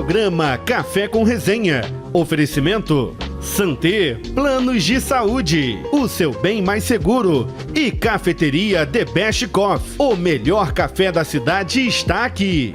Programa Café com Resenha. Oferecimento Santé, planos de saúde, o seu bem mais seguro. E Cafeteria The Best Coffee, o melhor café da cidade está aqui.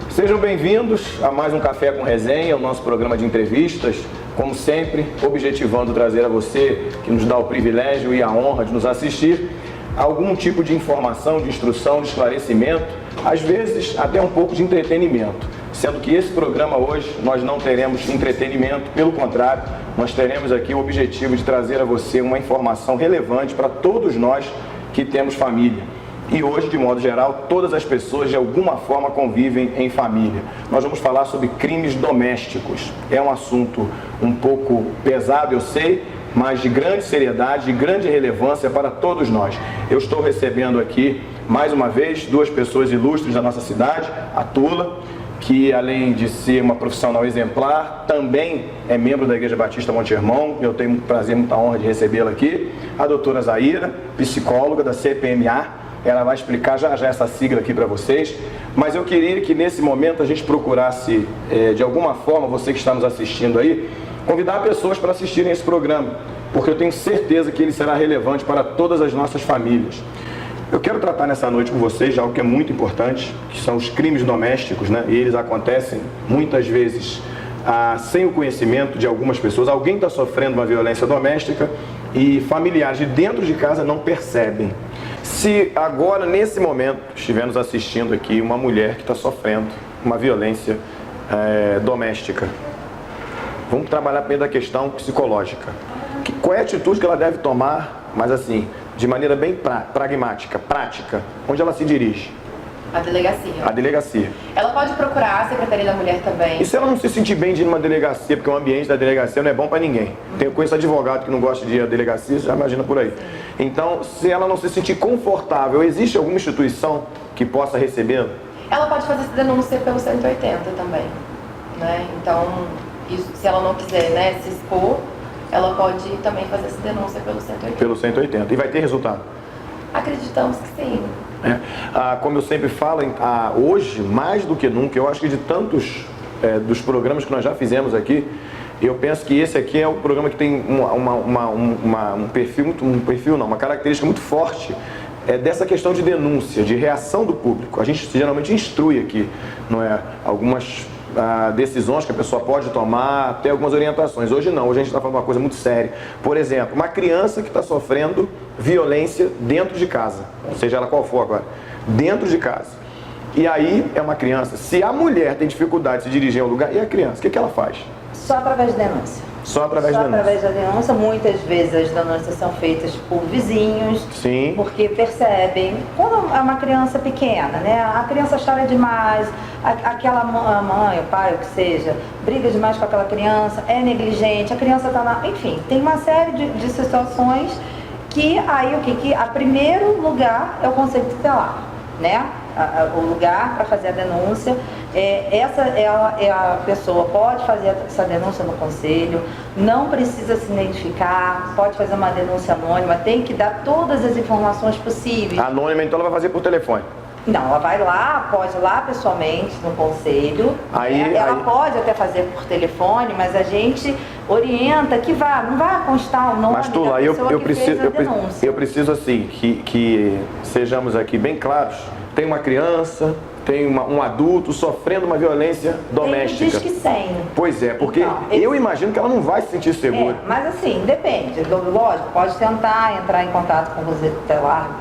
Sejam bem-vindos a mais um Café com Resenha, o nosso programa de entrevistas, como sempre, objetivando trazer a você, que nos dá o privilégio e a honra de nos assistir, algum tipo de informação, de instrução, de esclarecimento, às vezes até um pouco de entretenimento. Sendo que esse programa hoje nós não teremos entretenimento, pelo contrário, nós teremos aqui o objetivo de trazer a você uma informação relevante para todos nós que temos família. E hoje, de modo geral, todas as pessoas de alguma forma convivem em família. Nós vamos falar sobre crimes domésticos. É um assunto um pouco pesado, eu sei, mas de grande seriedade e grande relevância para todos nós. Eu estou recebendo aqui, mais uma vez, duas pessoas ilustres da nossa cidade, a Tula, que além de ser uma profissional exemplar, também é membro da Igreja Batista Monte Hermão. Eu tenho um prazer, muita honra de recebê-la aqui. A doutora Zaira, psicóloga da CPMA. Ela vai explicar já essa sigla aqui para vocês, mas eu queria que nesse momento a gente procurasse, de alguma forma, você que está nos assistindo aí, convidar pessoas para assistirem esse programa, porque eu tenho certeza que ele será relevante para todas as nossas famílias. Eu quero tratar nessa noite com vocês de algo que é muito importante, que são os crimes domésticos, né? E eles acontecem muitas vezes sem o conhecimento de algumas pessoas. Alguém está sofrendo uma violência doméstica e familiares de dentro de casa não percebem. Se agora, nesse momento, estivermos assistindo aqui uma mulher que está sofrendo uma violência doméstica, vamos trabalhar primeiro da questão psicológica. Qual é a atitude que ela deve tomar, mas assim, de maneira bem pragmática, prática, onde ela se dirige? A delegacia. A delegacia. Ela pode procurar a Secretaria da Mulher também. E se ela não se sentir bem de ir numa delegacia, porque o ambiente da delegacia não é bom para ninguém. Eu conheço advogado que não gosta de ir à delegacia, você já imagina por aí. Então, se ela não se sentir confortável, existe alguma instituição que possa recebê-la? Ela pode fazer essa denúncia pelo 180 também, né? Então, se ela não quiser, né, se expor, ela pode também fazer essa denúncia pelo 180. Pelo 180. E vai ter resultado? Acreditamos que sim. Como eu sempre falo, hoje, mais do que nunca, eu acho que de tantos dos programas que nós já fizemos aqui, eu penso que esse aqui é o programa que tem uma característica muito forte dessa questão de denúncia, de reação do público. A gente geralmente instrui aqui, não é? Algumas decisões que a pessoa pode tomar, até algumas orientações. Hoje não, hoje a gente está falando de uma coisa muito séria. Por exemplo, uma criança que está sofrendo violência dentro de casa, seja ela qual for agora, dentro de casa. E aí é uma criança, se a mulher tem dificuldade de se dirigir ao lugar, e a criança, o que ela faz? Só através de denúncia. Só através da denúncia. Através da denúncia. Muitas vezes as denúncias são feitas por vizinhos. Sim. Porque percebem, quando é uma criança pequena, né? A criança chora demais, aquela mãe, o pai, o que seja, briga demais com aquela criança, é negligente, a criança está lá. Enfim, tem uma série de situações que aí a primeiro lugar é o Conselho Tutelar, né? O lugar para fazer a denúncia. A pessoa pode fazer essa denúncia no conselho, não precisa se identificar, pode fazer uma denúncia anônima, tem que dar todas as informações possíveis. Anônima, então ela vai fazer por telefone? Não, ela vai lá, pode ir lá pessoalmente no conselho. Ela pode até fazer por telefone, mas a gente orienta que não vai constar o nome mas, Tula, da pessoa que fez a denúncia. Eu preciso assim, que sejamos aqui bem claros. Tem uma criança, tem um adulto sofrendo uma violência doméstica. Diz que 100. Pois é, porque então, eu imagino que ela não vai se sentir segura. Mas assim, depende. Lógico, pode tentar entrar em contato com você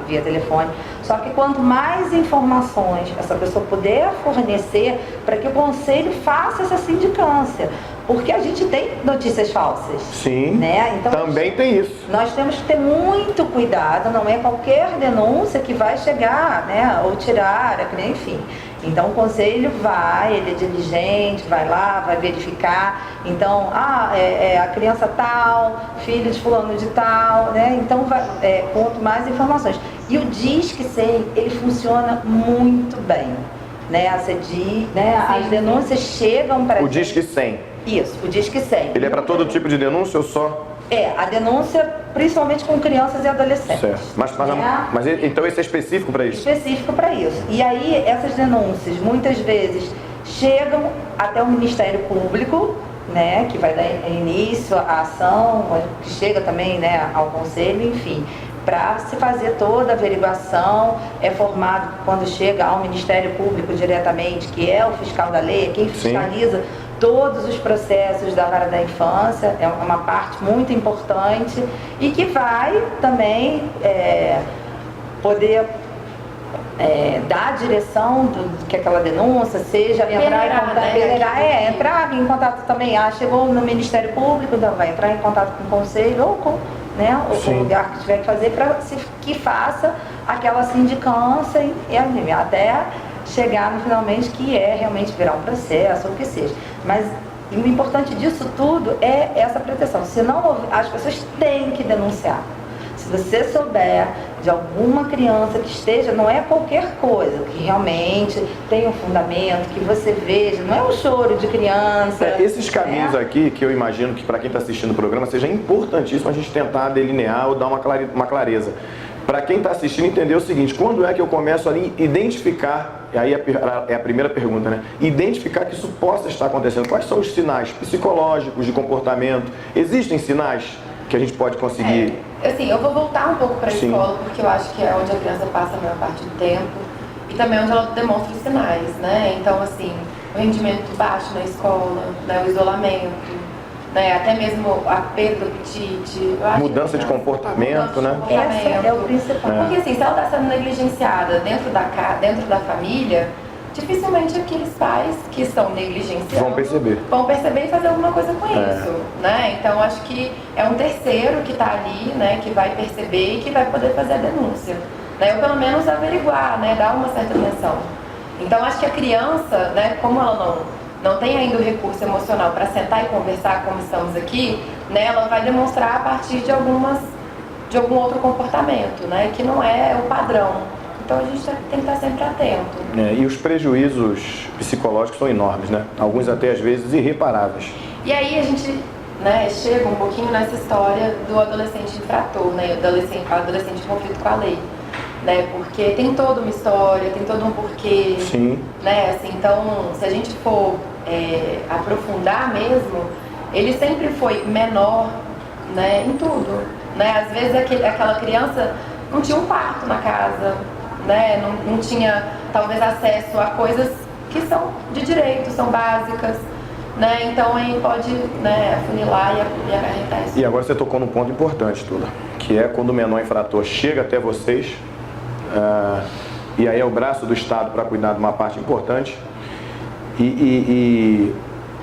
via telefone. Só que quanto mais informações essa pessoa puder fornecer para que o conselho faça essa sindicância. Porque a gente tem notícias falsas. Sim, né? Então, também tem isso. Nós temos que ter muito cuidado, não é qualquer denúncia que vai chegar, né, ou tirar, enfim. Então o conselho vai, ele é diligente, vai lá, vai verificar. Então, a criança tal, filho de fulano de tal, né? Então conto mais informações. E o Disque 100, ele funciona muito bem, né? As denúncias chegam para o Disque 100. Isso, o Disque 100. Ele é para todo tipo de denúncia ou só? A denúncia, principalmente com crianças e adolescentes. Certo. Mas então esse é específico para isso? Específico para isso. E aí, essas denúncias, muitas vezes, chegam até o Ministério Público, né, que vai dar início à ação, que chega também, né, ao Conselho, enfim, para se fazer toda a averiguação. É formado, quando chega ao Ministério Público diretamente, que é o fiscal da lei, quem fiscaliza todos os processos da vara da infância, é uma parte muito importante e que vai também poder dar a direção do que aquela denúncia seja, entrar em contato também, chegou no Ministério Público, então vai entrar em contato com o Conselho ou com o lugar que tiver que fazer para que faça aquela sindicância e até chegar no finalmente que realmente virar um processo ou o que seja. Mas o importante disso tudo é essa proteção. Se não, as pessoas têm que denunciar. Se você souber de alguma criança que esteja, não é qualquer coisa, que realmente tem um fundamento, que você veja, não é um choro de criança. Esses caminhos aqui, que eu imagino que para quem está assistindo o programa, seja importantíssimo a gente tentar delinear ou dar uma clareza. Para quem está assistindo entender o seguinte, quando é que eu começo a identificar, e aí é a primeira pergunta, né? Identificar que isso possa estar acontecendo. Quais são os sinais psicológicos de comportamento? Existem sinais que a gente pode conseguir? Eu vou voltar um pouco para a escola, porque eu acho que é onde a criança passa a maior parte do tempo e também onde ela demonstra os sinais, né? Então, assim, o rendimento baixo na escola, né? O isolamento, né? Até mesmo a perda do apetite. Mudança de comportamento, né? Esse é o principal. Porque assim, se ela está sendo negligenciada dentro da família, dificilmente aqueles pais que estão negligenciando vão perceber e fazer alguma coisa com isso, né? Então acho que é um terceiro que está ali, né, que vai perceber e que vai poder fazer a denúncia, né? Ou pelo menos averiguar, né, dar uma certa atenção. Então acho que a criança, né, como ela não tem ainda o recurso emocional para sentar e conversar como estamos aqui, né, ela vai demonstrar a partir de algum outro comportamento, né, que não é o padrão. Então a gente tem que estar sempre atento. E os prejuízos psicológicos são enormes, né? Alguns até às vezes irreparáveis. E aí a gente, né, chega um pouquinho nessa história do adolescente infrator, né, adolescente em conflito com a lei, né? Porque tem toda uma história, tem todo um porquê, né? Assim, então, se a gente for aprofundar mesmo, ele sempre foi menor, né, em tudo, né? Às vezes aquela criança não tinha um quarto na casa, né? Não tinha, talvez, acesso a coisas que são de direito, são básicas, né? Então aí pode, né, afunilar e acarretar isso. E agora você tocou num ponto importante, Tula, que é quando o menor infrator chega até vocês, e aí é o braço do Estado para cuidar de uma parte importante, e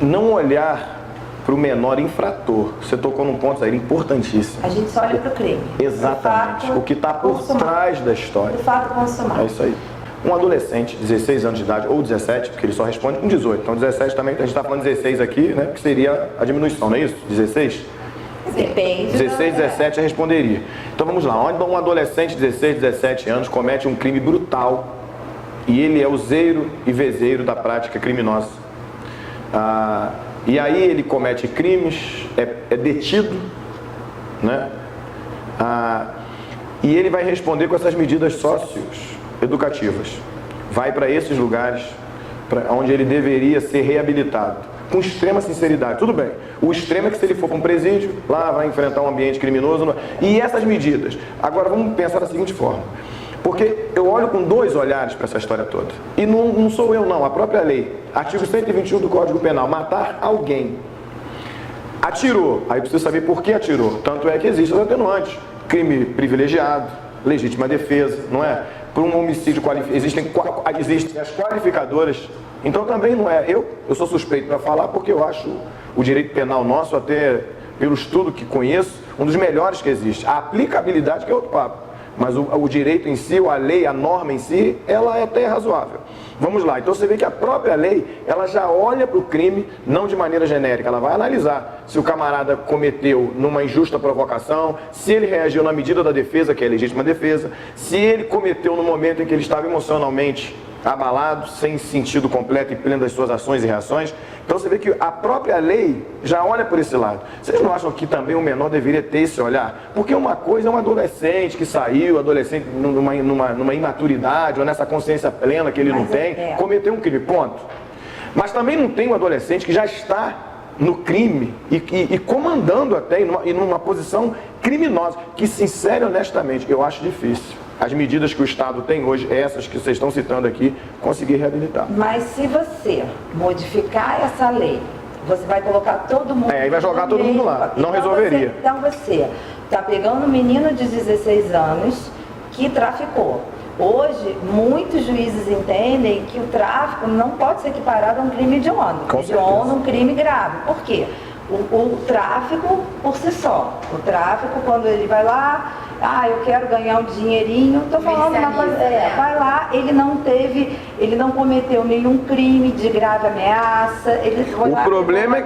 não olhar para o menor infrator. Você tocou num ponto aí importantíssimo. A gente só olha para o crime. Exatamente. O que está por trás da história. O fato consumado. É isso aí. Um adolescente, 16 anos de idade, ou 17, porque ele só responde com 18. Então 17 também, a gente está falando 16 aqui, né? Que seria a diminuição, não é isso? 16? Depende. 16, 17 eu responderia. Então vamos lá. Onde um adolescente de 16, 17 anos comete um crime brutal e ele é useiro e vezeiro da prática criminosa. E aí ele comete crimes, é detido, né? E ele vai responder com essas medidas socioeducativas. Vai para esses lugares onde ele deveria ser reabilitado, com extrema sinceridade. Tudo bem, o extremo é que se ele for para um presídio, lá vai enfrentar um ambiente criminoso. E essas medidas, agora vamos pensar da seguinte forma. Porque eu olho com dois olhares para essa história toda. E não sou eu não, a própria lei. Artigo 121 do Código Penal, matar alguém. Atirou, aí precisa saber por que atirou. Tanto é que existem os atenuantes. Crime privilegiado, legítima defesa, não é? Por um homicídio qualificado, existem as qualificadoras. Então também não é. Eu sou suspeito para falar porque eu acho o direito penal nosso, até pelo estudo que conheço, um dos melhores que existe. A aplicabilidade que é outro papo. Mas o direito em si, a lei, a norma em si, ela é até razoável. Vamos lá, então você vê que a própria lei, ela já olha para o crime, não de maneira genérica, ela vai analisar se o camarada cometeu numa injusta provocação, se ele reagiu na medida da defesa, que é a legítima defesa, se ele cometeu no momento em que ele estava emocionalmente abalado, sem sentido completo e pleno das suas ações e reações. Então você vê que a própria lei já olha por esse lado. Vocês não acham que também o menor deveria ter esse olhar? Porque uma coisa é um adolescente que saiu, adolescente numa imaturidade ou nessa consciência plena que ele não tem, cometeu um crime, ponto. Mas também não tem um adolescente que já está no crime e comandando até e numa posição criminosa, que sincero e honestamente, eu acho difícil. As medidas que o Estado tem hoje, essas que vocês estão citando aqui, conseguir reabilitar. Mas se você modificar essa lei, você vai colocar todo mundo... aí vai jogar todo mundo lá, não resolveria. Então você está pegando um menino de 16 anos que traficou. Hoje, muitos juízes entendem que o tráfico não pode ser equiparado a um crime hediondo. Hediondo é um crime grave. Por quê? O tráfico por si só. O tráfico, quando ele vai lá, eu quero ganhar um dinheirinho, estou falando uma coisa, vai lá, ele não cometeu nenhum crime de grave ameaça. O problema é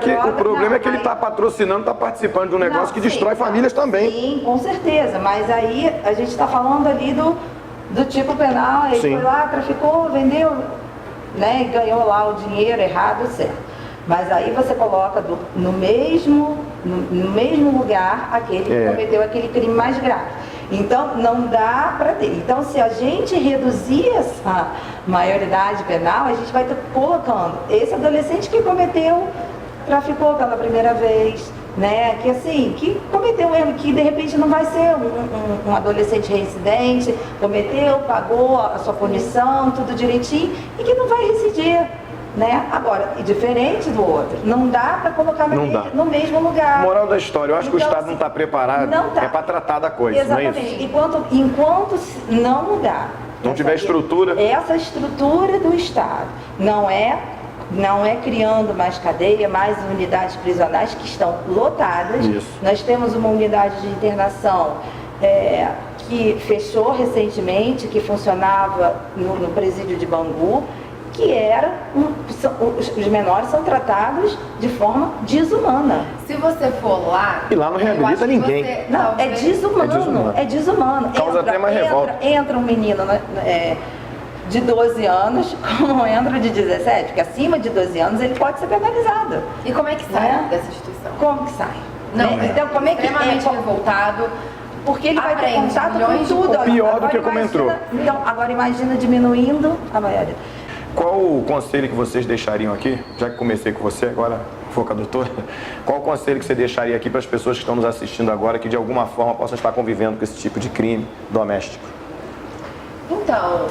que ele está patrocinando, está participando de um negócio que destrói famílias também. Sim, com certeza, mas aí a gente está falando ali do tipo penal, ele foi lá, traficou, vendeu, né, e ganhou lá o dinheiro errado, certo. Mas aí você coloca no mesmo lugar aquele que cometeu aquele crime mais grave. Então, não dá para ter. Então, se a gente reduzir essa maioridade penal, a gente vai estar colocando esse adolescente que traficou pela primeira vez, né? Que cometeu um erro, que de repente não vai ser um adolescente reincidente, cometeu, pagou a sua punição, tudo direitinho, e que não vai recidir. Né? Agora, e diferente do outro, não dá para colocar no mesmo lugar. Moral da história, eu acho que o Estado não está preparado para tratar da coisa. Exatamente. Não é isso? Enquanto não mudar, não tiver estrutura. Essa estrutura do Estado não é criando mais cadeia, mais unidades prisionais que estão lotadas. Isso. Nós temos uma unidade de internação que fechou recentemente, que funcionava no presídio de Bangu, que os menores são tratados de forma desumana. Se você for lá... E lá não reabilita ninguém. Não, é desumano. Causa até mais revolta. Entra um menino de 12 anos, como entra de 17, porque acima de 12 anos ele pode ser penalizado. E como é que sai dessa instituição? Como que sai? Não, então como é que extremamente revoltado. Porque ele vai ter contato com tudo. Pior do que como entrou. Então, agora imagina diminuindo a maioria. Qual o conselho que vocês deixariam aqui, já que comecei com você, agora vou com a doutora, qual o conselho que você deixaria aqui para as pessoas que estão nos assistindo agora, que de alguma forma possam estar convivendo com esse tipo de crime doméstico? Então,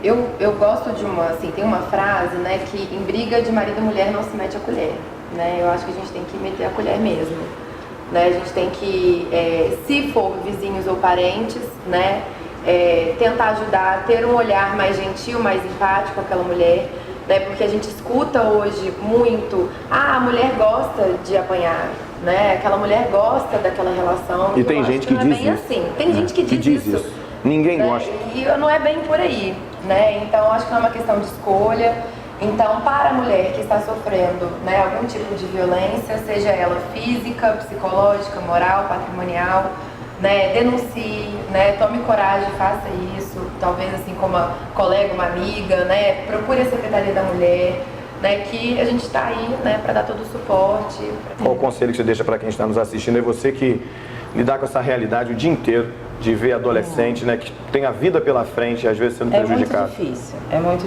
eu gosto de tem uma frase, né, que em briga de marido e mulher não se mete a colher, né, eu acho que a gente tem que meter a colher mesmo, né, a gente tem que, se for vizinhos ou parentes, né, tentar ajudar, ter um olhar mais gentil, mais empático com aquela mulher, né? Porque a gente escuta hoje muito, a mulher gosta de apanhar, né? Aquela mulher gosta daquela relação. E tem gente que diz isso. Assim. Tem gente que diz isso. Ninguém gosta. E não é bem por aí, né? Então acho que não é uma questão de escolha. Então, para a mulher que está sofrendo, né, algum tipo de violência, seja ela física, psicológica, moral, patrimonial, né, denuncie, né, tome coragem, faça isso, talvez assim como uma colega, uma amiga, né, procure a Secretaria da Mulher, né, que a gente está aí, né, para dar todo o suporte. Qual o conselho que você deixa para quem está nos assistindo? É você que lidar com essa realidade o dia inteiro, de ver adolescente, né, que tem a vida pela frente e às vezes sendo prejudicado. É muito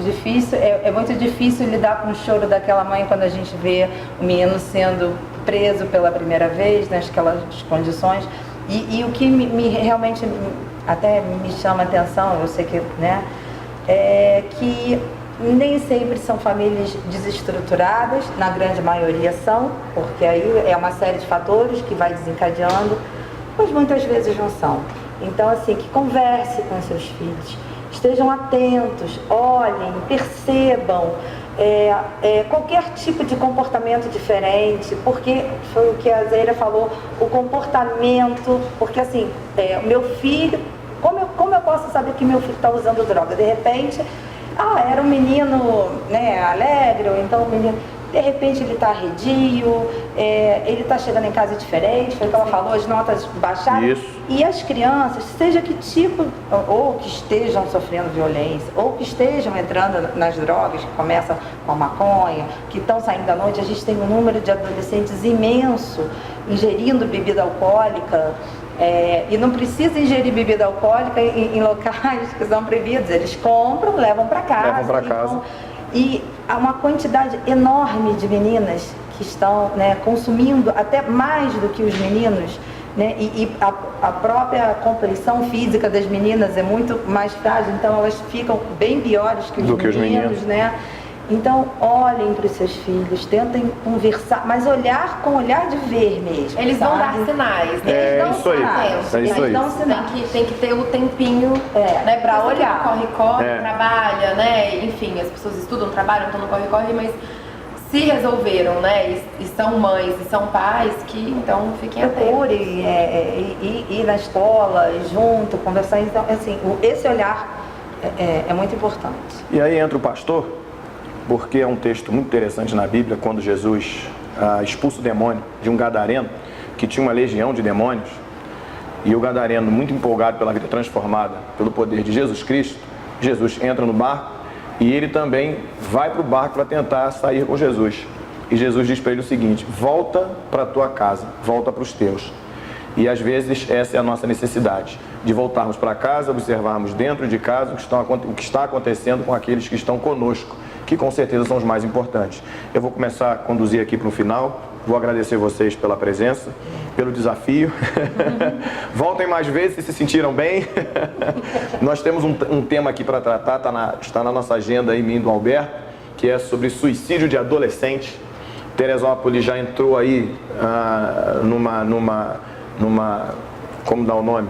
difícil lidar com o choro daquela mãe quando a gente vê o menino sendo preso pela primeira vez, naquelas condições. E o que realmente até me chama a atenção, eu sei que, né, é que nem sempre são famílias desestruturadas, na grande maioria são, porque aí é uma série de fatores que vai desencadeando, mas muitas vezes não são. Então, assim, que converse com os seus filhos, estejam atentos, olhem, percebam qualquer tipo de comportamento diferente, porque foi o que a Zeira falou, o comportamento, porque assim, meu filho, como eu posso saber que meu filho está usando droga? De repente, era um menino, né, alegre, ou então um menino... De repente ele está arredio, ele está chegando em casa diferente, foi o que ela falou, as notas baixaram. Isso. E as crianças, seja que tipo, ou que estejam sofrendo violência, ou que estejam entrando nas drogas, que começam com a maconha, que estão saindo à noite, a gente tem um número de adolescentes imenso ingerindo bebida alcoólica. E não precisa ingerir bebida alcoólica em locais que são proibidos, eles compram, levam para casa. E há uma quantidade enorme de meninas que estão, né, consumindo até mais do que os meninos, né, e a própria complexão física das meninas é muito mais frágil, então elas ficam bem piores que os meninos, né? Então, olhem para os seus filhos, tentem conversar, mas olhar com olhar de ver mesmo. Eles vão dar sinais, né? Eles isso aí. Tem que ter o tempinho, né, para olhar. Corre, trabalha, né? Enfim, as pessoas estudam, trabalham, estão no corre, mas se resolveram, né? E são mães e são pais, que então fiquem atentos. Procurem ir na escola, ir junto, conversar. Então, assim, esse olhar é muito importante. E aí entra o pastor, porque é um texto muito interessante na Bíblia, quando Jesus expulsa o demônio de um gadareno, que tinha uma legião de demônios, e o gadareno, muito empolgado pela vida transformada, pelo poder de Jesus Cristo, Jesus entra no barco, e ele também vai para o barco para tentar sair com Jesus. E Jesus diz para ele o seguinte: volta para a tua casa, volta para os teus. E às vezes essa é a nossa necessidade, de voltarmos para casa, observarmos dentro de casa o que está acontecendo com aqueles que estão conosco, que com certeza são os mais importantes. Eu vou começar a conduzir aqui para o final, vou agradecer vocês pela presença, pelo desafio. Voltem mais vezes se sentiram bem. Nós temos um tema aqui para tratar, está na nossa agenda aí, minha e do Alberto, que é sobre suicídio de adolescente. Teresópolis já entrou aí como dá o nome?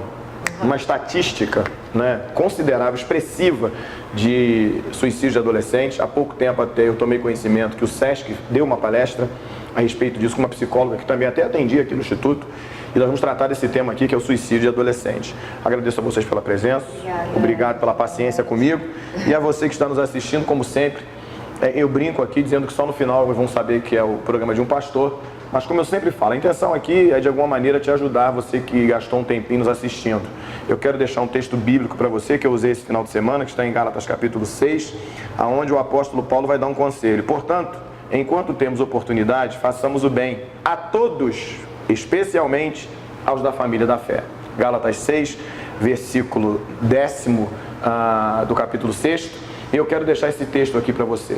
Uma estatística, né, considerável, expressiva de suicídio de adolescentes. Há pouco tempo até eu tomei conhecimento que o SESC deu uma palestra a respeito disso, com uma psicóloga que também até atendi aqui no Instituto, e nós vamos tratar desse tema aqui, que é o suicídio de adolescentes. Agradeço a vocês pela presença, obrigado pela paciência comigo, e a você que está nos assistindo, como sempre. Eu brinco aqui dizendo que só no final vão saber que é o programa de um pastor, mas como eu sempre falo, a intenção aqui é de alguma maneira te ajudar, você que gastou um tempinho nos assistindo. Eu quero deixar um texto bíblico para você, que eu usei esse final de semana, que está em Gálatas capítulo 6, aonde o apóstolo Paulo vai dar um conselho. Portanto, enquanto temos oportunidade, façamos o bem a todos, especialmente aos da família da fé. Gálatas 6, versículo 10 do capítulo 6, e eu quero deixar esse texto aqui para você.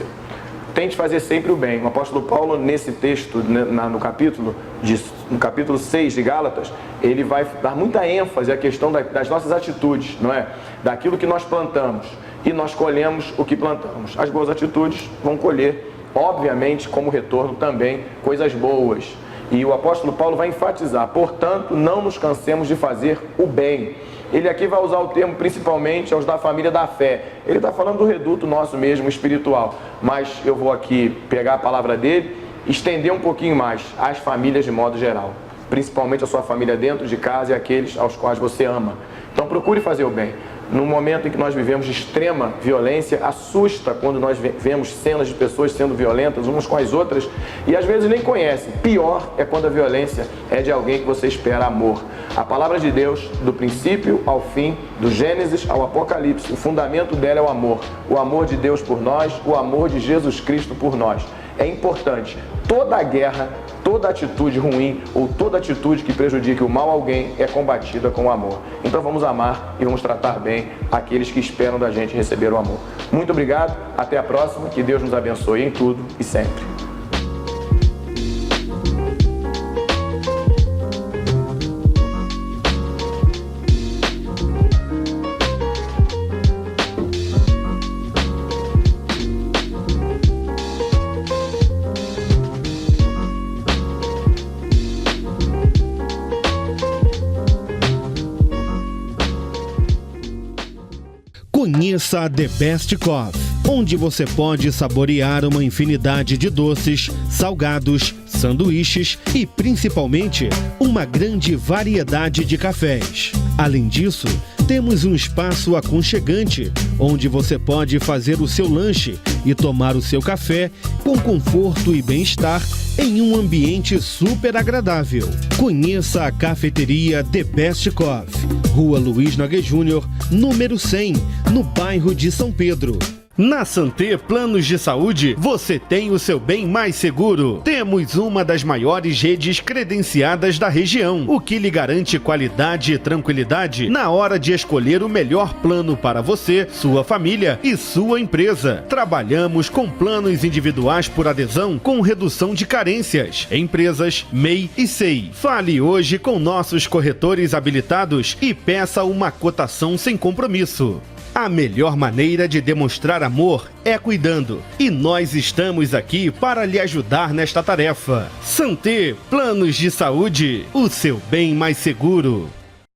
Tente fazer sempre o bem. O apóstolo Paulo, nesse texto, no capítulo 6 de Gálatas, ele vai dar muita ênfase à questão das nossas atitudes, não é? Daquilo que nós plantamos. E nós colhemos o que plantamos. As boas atitudes vão colher, obviamente, como retorno também, coisas boas. E o apóstolo Paulo vai enfatizar: portanto, não nos cansemos de fazer o bem. Ele aqui vai usar o termo principalmente aos da família da fé. Ele está falando do reduto nosso mesmo espiritual. Mas eu vou aqui pegar a palavra dele, estender um pouquinho mais às famílias de modo geral. Principalmente a sua família dentro de casa e aqueles aos quais você ama. Então procure fazer o bem. No momento em que nós vivemos de extrema violência, assusta quando nós vemos cenas de pessoas sendo violentas umas com as outras e às vezes nem conhecem. Pior é quando a violência é de alguém que você espera amor. A palavra de Deus, do princípio ao fim, do Gênesis ao Apocalipse, o fundamento dela é o amor. O amor de Deus por nós, o amor de Jesus Cristo por nós. É importante. Toda guerra, toda atitude ruim ou toda atitude que prejudique o mal a alguém é combatida com o amor. Então vamos amar e vamos tratar bem aqueles que esperam da gente receber o amor. Muito obrigado, até a próxima, que Deus nos abençoe em tudo e sempre. Conheça a The Best Coffee, onde você pode saborear uma infinidade de doces, salgados, sanduíches e, principalmente, uma grande variedade de cafés. Além disso, Temos um espaço aconchegante, onde você pode fazer o seu lanche e tomar o seu café com conforto e bem-estar em um ambiente super agradável. Conheça a cafeteria The Best Coffee, Rua Luiz Nogueira Júnior, número 100, no bairro de São Pedro. Na Santé Planos de Saúde, você tem o seu bem mais seguro. Temos uma das maiores redes credenciadas da região, o que lhe garante qualidade e tranquilidade na hora de escolher o melhor plano para você, sua família e sua empresa. Trabalhamos com planos individuais por adesão com redução de carências, empresas, MEI e SEI. Fale hoje com nossos corretores habilitados e peça uma cotação sem compromisso. A melhor maneira de demonstrar amor é cuidando, e nós estamos aqui para lhe ajudar nesta tarefa. Santé Planos de Saúde, o seu bem mais seguro.